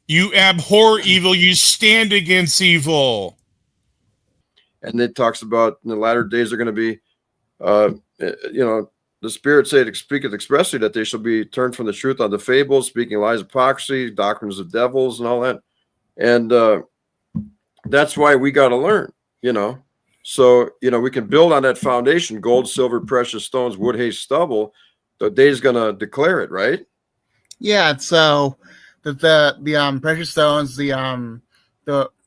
You abhor evil. You stand against evil. And it talks about in the latter days are going to be, the Spirit speaketh expressly that they shall be turned from the truth unto fables, speaking lies, hypocrisy, doctrines of devils, and all that. And that's why we got to learn, So, we can build on that foundation: gold, silver, precious stones, wood, hay, stubble. The day's going to declare it, right? Yeah. So the precious stones, the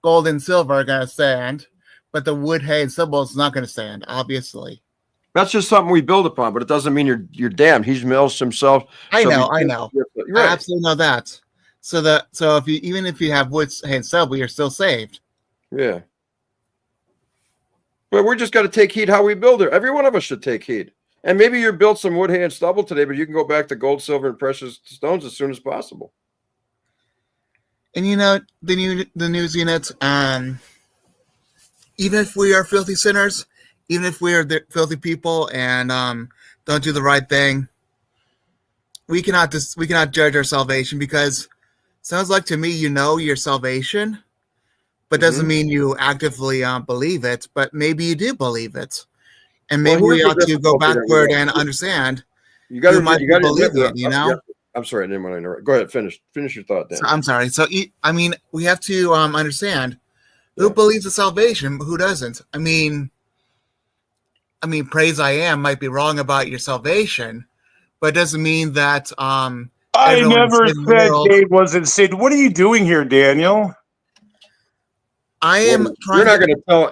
gold and silver are going to stand, but the wood, hay, and stubble is not going to stand, obviously. That's just something we build upon, but it doesn't mean you're damned. He's mills himself. I know. Right. I absolutely know that. So even if you have wood, hay, and stubble, you're still saved. Yeah. But we just got to take heed how we build it. Every one of us should take heed. And maybe you built some wood, hay, and stubble today, but you can go back to gold, silver, and precious stones as soon as possible. And the news units, even if we are filthy sinners, even if we are the filthy people and don't do the right thing, we cannot judge our salvation, because sounds like to me your salvation, but doesn't mean you actively believe it. But maybe you do believe it, and maybe we ought to go backward and understand. You got to believe it. Yeah. I'm sorry, I didn't want to interrupt. Go ahead, finish your thought, Dan. I'm sorry. So we have to understand who believes in salvation, who doesn't. I mean, praise I am might be wrong about your salvation, but it doesn't mean that I never said Dave wasn't saved. What are you doing here, Daniel? I am trying.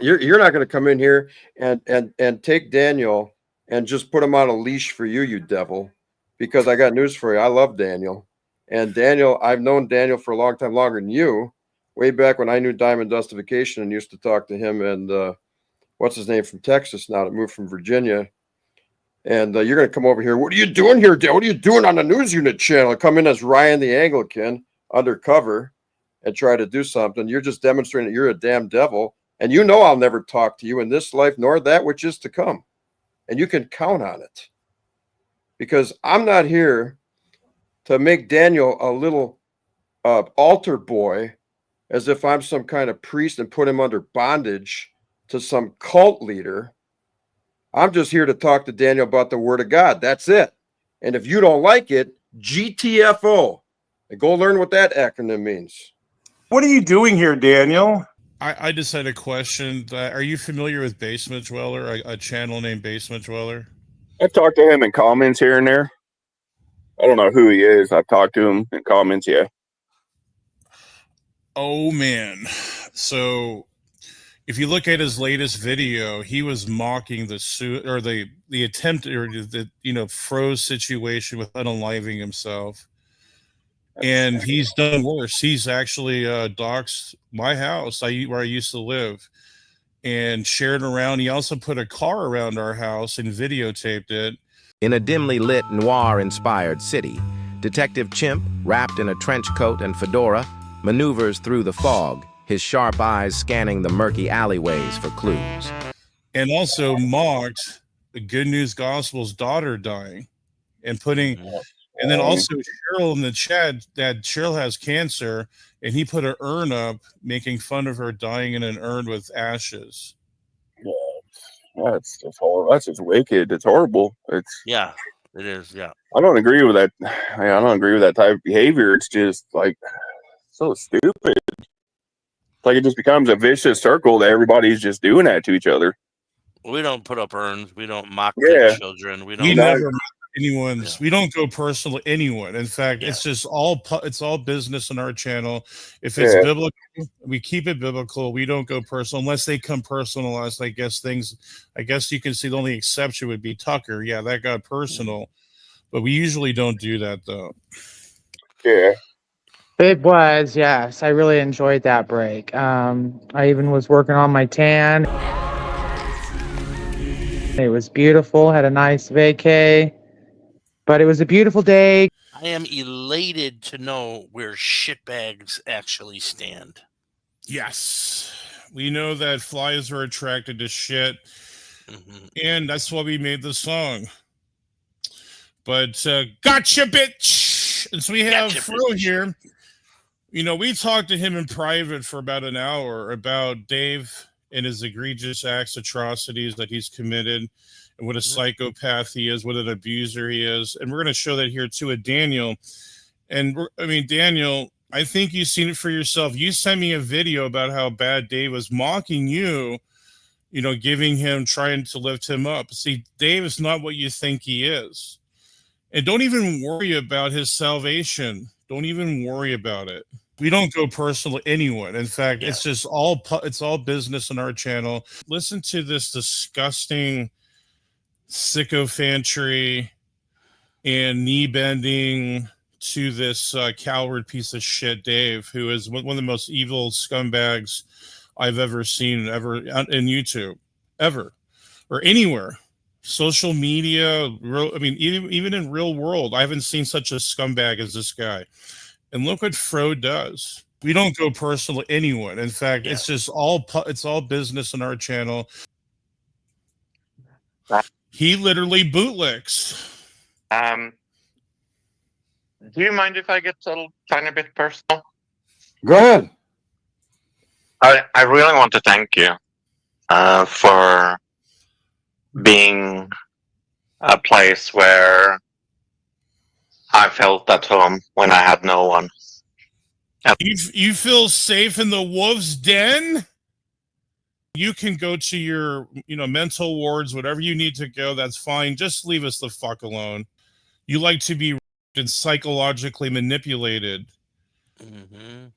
You're not going to come in here and take Daniel and just put him on a leash for you devil, because I got news for you. I love Daniel, and I've known Daniel for a long time, longer than you. Way back when I knew Diamond Dustification and used to talk to him and what's his name from Texas now that moved from Virginia. And you're going to come over here. What are you doing here, Dan? What are you doing on the news unit channel? Come in as Ryan the Anglican undercover and try to do something. You're just demonstrating that you're a damn devil. And I'll never talk to you in this life nor that which is to come. And you can count on it. Because I'm not here to make Daniel a little altar boy as if I'm some kind of priest and put him under bondage to some cult leader. I'm just here to talk to Daniel about the Word of God. That's it. And if you don't like it, GTFO. And go learn what that acronym means. What are you doing here, Daniel? I just had a question. Are you familiar with Basement Dweller, a channel named Basement Dweller? I've talked to him in comments here and there. I don't know who he is. I've talked to him in comments, yeah. Oh, man. So if you look at his latest video, he was mocking the attempt or the froze situation with unaliving himself. And he's done worse. He's actually doxed my house where I used to live and shared around. He also put a car around our house and videotaped it. In a dimly lit, noir-inspired city, Detective Chimp, wrapped in a trench coat and fedora, maneuvers through the fog, his sharp eyes scanning the murky alleyways for clues. And also mocked the Good News Gospel's daughter dying and and then also Cheryl in the chat that Cheryl has cancer, and he put an urn up making fun of her dying in an urn with ashes. Yeah, that's just horrible. That's just wicked. It's horrible. It is. Yeah, I don't agree with that. I don't agree with that type of behavior. It's just like so stupid. It's like it just becomes a vicious circle that everybody's just doing that to each other. We don't put up urns. We don't mock children. We never mock anyone's. Yeah. We don't go personal to anyone. In fact, it's just it's all business on our channel. If it's biblical, we keep it biblical. We don't go personal unless they come personalized. I guess you can see the only exception would be Tucker. Yeah, that got personal, but we usually don't do that though. Yeah. It was, yes. I really enjoyed that break. I even was working on my tan. It was beautiful, had a nice vacay, but it was a beautiful day. I am elated to know where shitbags actually stand. Yes. We know that flies are attracted to shit, and that's why we made the song. But gotcha, bitch! And so we have Fro here. You know, we talked to him in private for about an hour about Dave and his egregious acts, atrocities that he's committed, and what a psychopath he is, what an abuser he is. And we're going to show that here too with Daniel. And Daniel, I think you've seen it for yourself. You sent me a video about how bad Dave was mocking you, you know, giving him, trying to lift him up. See, Dave is not what you think he is. And don't even worry about his salvation. Don't even worry about it. We don't go personal to anyone. In fact, it's just it's all business on our channel. Listen to this disgusting sycophantry and knee bending to this coward piece of shit, Dave, who is one of the most evil scumbags I've ever seen ever in YouTube, ever, or anywhere. Social media, even in real world, I haven't seen such a scumbag as this guy. And look what Fro does. We don't go personal to anyone. In fact, it's all business on our channel. He literally bootlicks. Do you mind if I get a tiny bit personal? Go ahead. I really want to thank you for being a place where I felt at home when I had no one. You feel safe in the wolf's den? You can go to your, mental wards, whatever you need to go. That's fine. Just leave us the fuck alone. You like to be and psychologically manipulated. Mm-hmm.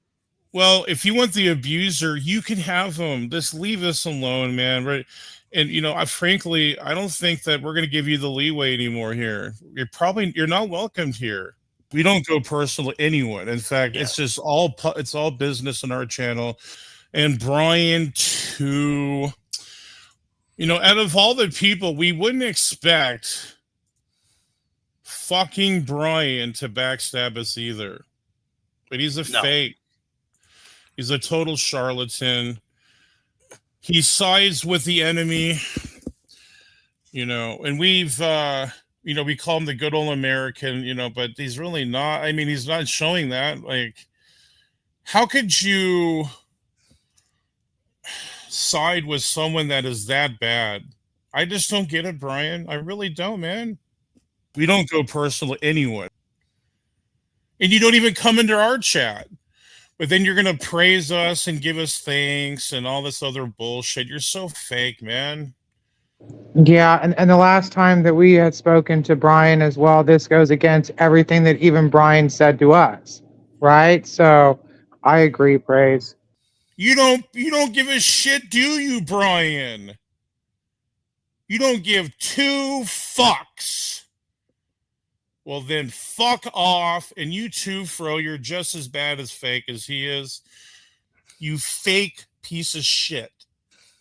Well, if you want the abuser, you can have him. Just leave us alone, man. Right? And frankly, I don't think that we're going to give you the leeway anymore here. You're not welcomed here. We don't go personal to anyone. In fact, it's all business on our channel. And Brian too. Out of all the people, we wouldn't expect fucking Brian to backstab us either. But he's a fake. He's a total charlatan. He sides with the enemy, and we've, we call him the good old American, but he's really not. I mean, he's not showing that. Like, how could you side with someone that is that bad? I just don't get it, Brian. I really don't, man. We don't go personal to anyone. And you don't even come into our chat. But then you're going to praise us and give us thanks and all this other bullshit. You're so fake, man. Yeah, and the last time that we had spoken to Brian as well, this goes against everything that even Brian said to us, right? So I agree, Praise. You don't give a shit, do you, Brian? You don't give two fucks. Well, then fuck off. And you too, Fro, you're just as bad as fake as he is. You fake piece of shit.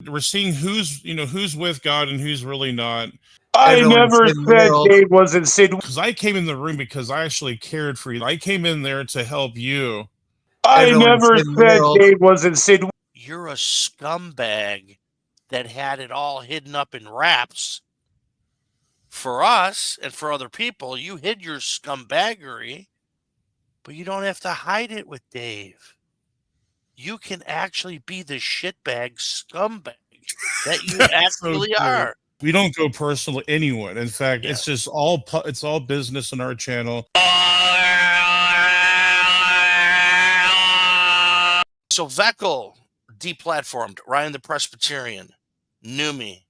We're seeing who's with God and who's really not. I never said Dave wasn't Sid. Because I came in the room because I actually cared for you. I came in there to help you. I never said Dave wasn't Sid. You're a scumbag that had it all hidden up in wraps. For us and for other people, you hid your scumbaggery, but you don't have to hide it with Dave. You can actually be the shitbag scumbag that you actually are. We don't go personal to anyone. In fact, it's all business on our channel. So Veckel deplatformed, Ryan the Presbyterian, Numi,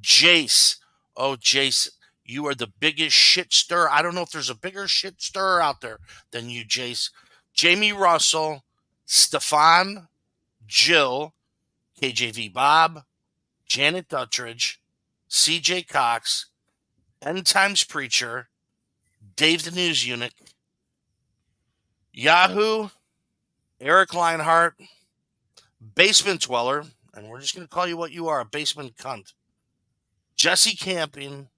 Jace. Oh, Jace, you are the biggest shit stirrer. I don't know if there's a bigger shit stirrer out there than you, Jace. Jamie Russell, Stefan, Jill, KJV Bob, Janet Duttridge, CJ Cox, End Times Preacher, Dave the News Eunuch, Yahoo, Eric Leinhart, Basement Dweller, and we're just going to call you what you are, a basement cunt. Jesse Camping,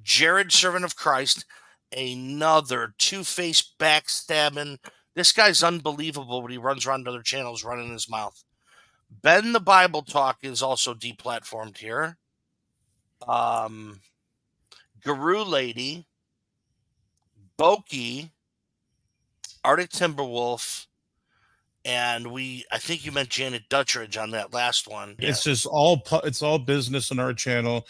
Jared Servant of Christ, another two-faced backstabbing. This guy's unbelievable when he runs around other channels running his mouth. Ben the Bible Talk is also deplatformed here. Guru Lady, Boki, Arctic Timberwolf, and I think you meant Janet Duttridge on that last one. It's just all it's all business on our channel.